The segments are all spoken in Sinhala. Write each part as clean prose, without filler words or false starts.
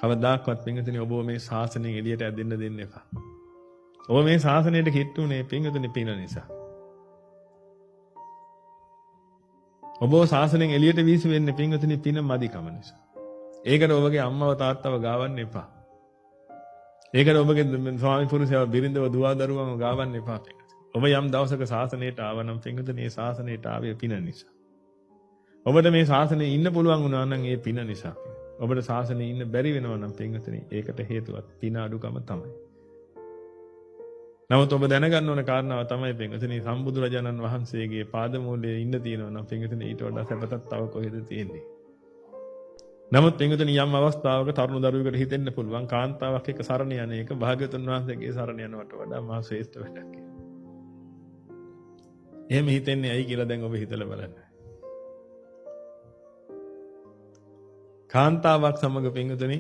කවදාක්වත් පින්වතුනි ඔබ මේ ශාසනයෙන් එළියට ඇදෙන්න දෙන්න එපා. ඔබ මේ ශාසනයට කිට්ටුනේ පින්වතුනි පින නිසා. ඔබ ශාසනයෙන් එළියට වීසි වෙන්නේ පින්වතුනි පින මදිකම නිසා. ඒකට ඔබගේ අම්මව තාත්තව ගාවන්න එපා. ඒකට ඔබගේ ස්වාමි පුරුෂයව බිරිඳව දුව දරුවන්ව ගාවන්න එපා පින්වතුනි. ඔබ යම් දවසක ශාසනයට ආවනම් පින්වතුනි මේ ශාසනයට ආවේ පින නිසා. ඔබට මේ ශාසනයේ ඉන්න පුළුවන් වුණා නම් ඒ පින නිසා. ඔබට ශාසනයේ ඉන්න බැරි වෙනවා නම් පින්වතුනි ඒකට හේතුවක් පින අඩුකම තමයි. නමුත් ඔබ දැනගන්න ඕන කාරණාව තමයි පින්වතුනි සම්බුදුරජාණන් වහන්සේගේ පාදමූලයේ ඉන්න තියෙනවා නම් පින්වතුනි ඊට වඩා සැපතක් තව කොහෙද තියෙන්නේ. නමුත් පින්වතුනි යම් අවස්ථාවක තරුණ දරුවෙකුට හිතෙන්න පුළුවන් කාන්තාවක් එක්ක සරණ යන එක භාග්‍යවතුන් වහන්සේගේ සරණ යනවට වඩා මහා ශ්‍රේෂ්ඨ වැඩක් කියලා. එහෙම හිතෙන්නේ ඇයි කියලා දැන් ඔබ හිතලා බලන්න. කාන්තාවක් සමග පින්වතුනි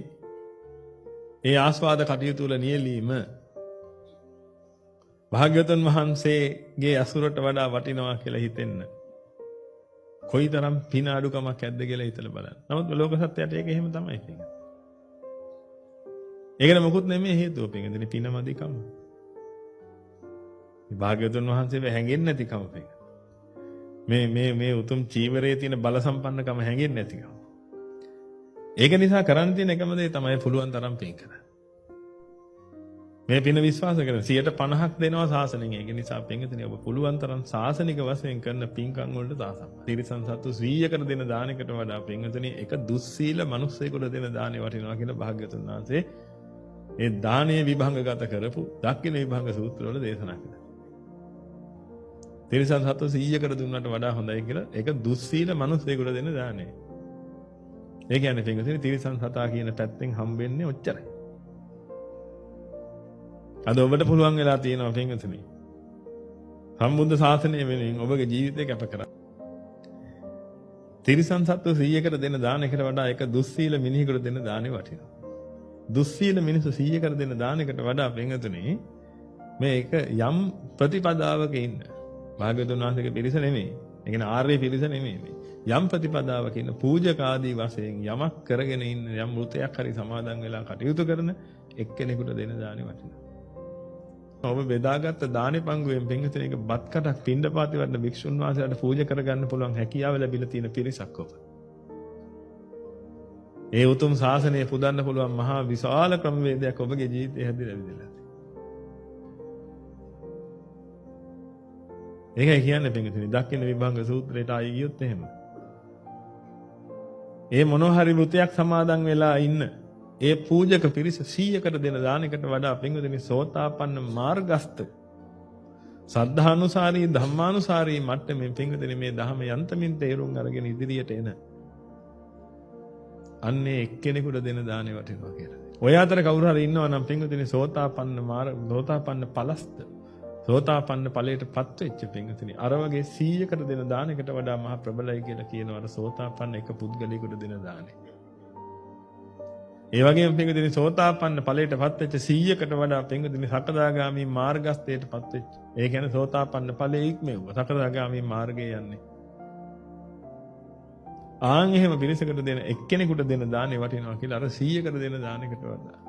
ඒ ආස්වාද කටයුතු වල නියැලීම භාග්‍යවතුන් වහන්සේගේ අසුරට වඩා වටිනවා කියලා හිතෙන්න කොයිතරම් පින අඩුකමක් ඇද්ද කියලා හිතලා බලන්න. නමුත් ලෝක සත්‍යයට ඒක එහෙම තමයි පින්වතුනි. ඒකට මොකුත් නෙමෙයි හේතුව පින්වතුනි පින මදිකම. භාග්‍යවතුන් වහන්සේව හැංගෙන්නේ නැතිකම පින්වතුනි. මේ උතුම් චීවරයේ තියෙන බල සම්පන්නකම හැංගෙන්නේ නැතිකම. ඒක නිසා කරන්න තියෙන එකම දේ තමයි පුළුවන් තරම් පින් කරන්න. මේ පින විශ්වාස කරන 50% දෙනවා සාසනෙන්. ඒක නිසා පින්වතුනි ඔබ පුළුවන් තරම් සාසනික වශයෙන් කරන පින්කම් වලට දාසම්. තිරිසන් සතු 100කට දෙන දානයකට වඩා පින්වතුනි එක දුස්සීල මිනිස්සෙකුට දෙන දානේ වටිනවා කියලා භාග්‍යවතුන් වහන්සේ ඒ දානීය විභංගගත කරපු දක්ඛින විභංග සූත්‍රවල දේශනා කළා. තිරිසන් සතු 100කට දුන්නට වඩා හොඳයි කියලා ඒක දුස්සීල මිනිස්සෙකුට දෙන දානේ. ඒ කියන්නේ පින්වතුනි තිරිසන් සතා කියන පැත්තෙන් හම්බෙන්නේ ඔච්චරයි. අද ඔබට පුළුවන් වෙලා තියෙනවා පින්වතුනි. සම්බුද්ධ ශාසනය වෙනුවෙන් ඔබගේ ජීවිතය කැප කරන්න. තිරිසන් සත්ව 100කට දෙන දානයකට වඩා එක දුස්සීල මිනිහෙකුට දෙන දානෙ වටිනවා. දුස්සීල මිනිස්සු 100කට දෙන දානයකට වඩා පින්වතුනි මේක යම් ප්‍රතිපදාවක ඉන්න. භාග්‍යවතුන් වහන්සේගේ පිරිස නෙමෙයි. ඒ කියන්නේ ආර්ය පිරිස නෙමෙයි මේ. යම් ප්‍රතිපදාවක ඉන්න පූජක ආදී වශයෙන් යමක් කරගෙන ඉන්න යම් වෘතයක් හරි සමාදන් වෙලා කටයුතු කරන එක්කෙනෙකුට දෙන දානෙ වටිනවා. ඔබ බෙදාගත්ත දානේ පංගුවෙන් පින්විතේ එක බත් කටක් පින්ඩපාතේ වඩන භික්ෂුන් වහන්සේලාට පූජා කරගන්න පුළුවන් හැකියාව ලැබිලා තියෙන පිරිසක් ඔබ. ඒ උතුම් ශාසනය පුදන්න පුළුවන් මහා විශාල ක්‍රමවේදයක් ඔබගේ ජීවිතේ හැදිලා විදලා. ඒකයි කියන්නේ පින්විතේ දක්ඛින විභංග සූත්‍රයට ආයි ගියොත් එහෙම. ඒ මොනවා හරි වෘතයක් සමාදන් වෙලා ඉන්න ඒ පූජක පිරිස 100කට දෙන දානයකට වඩා පින්වතුනි සෝතාපන්න මාර්ගස්ත සද්ධානුසාරී ධම්මානුසාරී මට්ටමේ පින්වතුනි මේ ධහම යන්තමින් තේරුම් අරගෙන ඉදිරියට එන අන්නේ එක්කෙනෙකුට දෙන දානේ වටිනවා කියලා. ඔය අතර කවුරු හරි ඉන්නවා නම් පින්වතුනි සෝතාපන්න පලස්ත සෝතාපන්න ඵලයටපත් වෙච්ච පින්වතුනි අර වගේ 100කට දෙන දානයකට වඩා මහ ප්‍රබලයි කියලා කියනවා සෝතාපන්න එක පුද්ගලයෙකුට දෙන දානේ. ඒ වගේම පින්වතුනි සෝතාපන්න ඵලයටපත් වෙච්ච 100කට වඩා පින්වතුනි සකදාගාමි මාර්ගස්ථයටපත් වෙච්ච. ඒ කියන්නේ සෝතාපන්න ඵලයේ ඉක්මෙව්ව. සකදාගාමි මාර්ගයේ යන්නේ. ආන් එහෙම පිරිසකට දෙන එක්කෙනෙකුට දෙන දානේ වටිනවා කියලා අර 100කට දෙන දානයකට වඩා.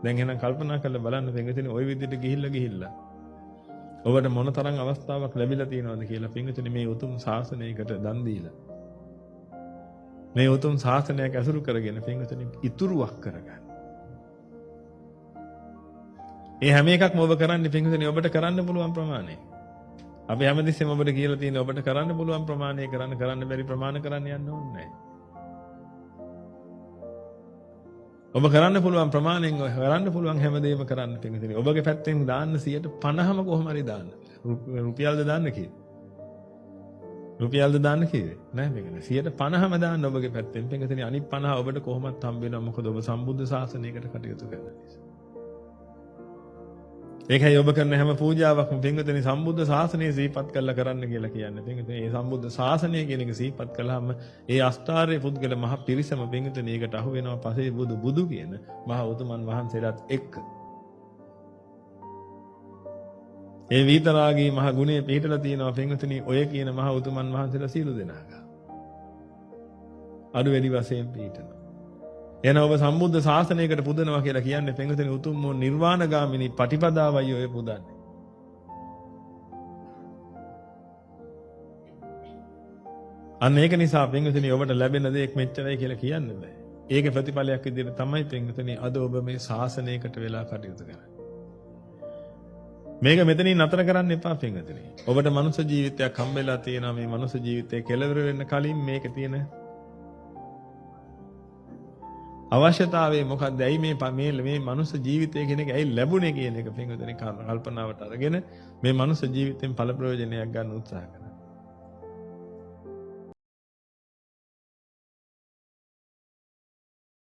දැන් එහෙනම් කල්පනා කරලා බලන්න පින්වතුනි ওই විදිහට ගිහිල්ලා ඔබට මොන තරම් අවස්ථාවක් ලැබිලා තියෙනවද කියලා පින්වතුනි මේ උතුම් ශාසනයකට දන් දීලා. මේ උතුම් ශාසනයක් ඇසුරු කරගෙන පින්වතුනි ඉතුරුවක් කරගන්න. ඒ හැම එකක්ම ඔබ කරන්නේ පින්වතුනි ඔබට කරන්න පුළුවන් ප්‍රමාණය. අපි හැමදෙස්සෙම ඔබට කියලා තියෙන ඔබට කරන්න පුළුවන් ප්‍රමාණය කරන්න බැරි ප්‍රමාණ කරන්න යන්න ඕනේ නැහැ. ඔබ කරන්න පුළුවන් ප්‍රමාණයෙන් කරන්න පුළුවන් හැමදේම කරන්න පින්වතුනි. ඔබගේ පැත්තෙන් දාන්න 50ම කොහොම හරි දාන්න. රුපියල්ද දාන්න කිව්වේ? රුපියල්ද දාන්න කිව්වේ? නෑ මේක. 50ම දාන්න ඔබගේ පැත්තෙන්. පින්වතුනි අනිත් 50 ඔබට කොහොමත් හම්බ වෙනවා. මොකද ඔබ සම්බුද්ධ ශාසනයකට කටයුතු කරන නිසා. ඒකයි ඔබ කරන හැම පූජාවක්ම පින්වතුනි සම්බුද්ධ ශාසනය සිහිපත් කරලා කරන්න කියලා කියන්නේ. පින්වතුනි මේ සම්බුද්ධ ශාසනය කියන එක සිහිපත් කළාම ඒ අෂ්ටාර්ය පුද්ගල මහ පිරිසම පින්වතුනි ඒකට අහු වෙනවා පසේ බුදු කියන මහ උතුමන් වහන්සේලාත් එක්ක. ඒ විතරාගී මහ ගුණය පිළිතලා තියෙනවා පින්වතුනි ඔය කියන මහ උතුමන් වහන්සේලා සියලු දෙනාගා. අඩු වැඩි වශයෙන් පිළිතනවා. එන ඔබ සම්බුද්ධ ශාසනයකට පුදනවා කියලා කියන්නේ පින්වතුනි උතුම් වූ නිර්වාණගාමිනී පටිපදාවයි ඔය පුදන්නේ. අන්න ඒක නිසා පින්වතුනි ඔබට ලැබෙන දේ මෙච්චරයි කියලා කියන්න බෑ. ඒකේ ප්‍රතිඵලයක් විදිහට තමයි පින්වතුනි අද ඔබ මේ ශාසනයකට වෙලා කටයුතු කරන්නේ. මේක මෙතනින් නතර කරන්න එපා පින්වතුනි. ඔබට මනුෂ්‍ය ජීවිතයක් හම්බෙලා තියෙනවා. මේ මනුෂ්‍ය ජීවිතේ කෙලවර වෙන්න කලින් මේකේ තියෙන අවශ්‍යතාවය මොකක්ද? ඇයි මේ මනුෂ්‍ය ජීවිතය කියන එක ඇයි ලැබුණේ කියන එක පින්වතුනි කල්පනාවට අරගෙන මේ මනුෂ්‍ය ජීවිතෙන් ඵල ප්‍රයෝජනයක් ගන්න උත්සාහ කරන්න.